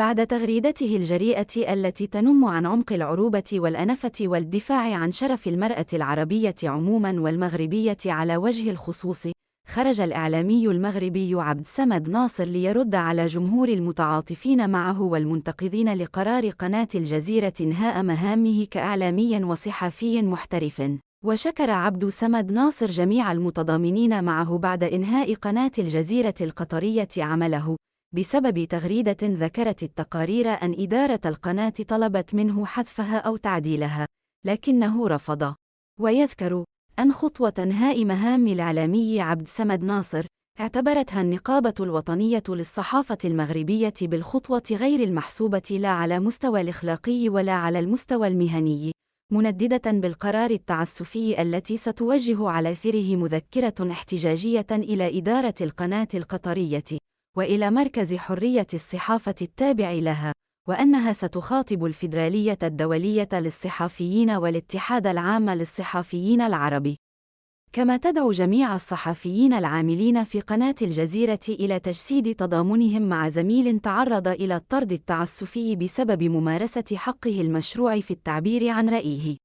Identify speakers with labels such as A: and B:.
A: بعد تغريدته الجريئة التي تنم عن عمق العروبة والأنفة والدفاع عن شرف المرأة العربية عموماً والمغربية على وجه الخصوص، خرج الإعلامي المغربي عبد السمد ناصر ليرد على جمهور المتعاطفين معه والمنتقدين لقرار قناة الجزيرة إنهاء مهامه كإعلامي وصحفي محترف. وشكر عبد السمد ناصر جميع المتضامنين معه بعد إنهاء قناة الجزيرة القطرية عمله، بسبب تغريدة ذكرت التقارير أن إدارة القناة طلبت منه حذفها أو تعديلها، لكنه رفض. ويذكر أن خطوة إنهاء مهام الإعلامي عبد السمد ناصر اعتبرتها النقابة الوطنية للصحافة المغربية بالخطوة غير المحسوبة لا على مستوى الأخلاقي ولا على المستوى المهني، منددة بالقرار التعسفي التي ستوجه على إثره مذكرة احتجاجية إلى إدارة القناة القطرية وإلى مركز حرية الصحافة التابع لها، وأنها ستخاطب الفيدرالية الدولية للصحفيين والاتحاد العام للصحفيين العرب. كما تدعو جميع الصحفيين العاملين في قناة الجزيرة إلى تجسيد تضامنهم مع زميل تعرض إلى الطرد التعسفي بسبب ممارسة حقه المشروع في التعبير عن رأيه.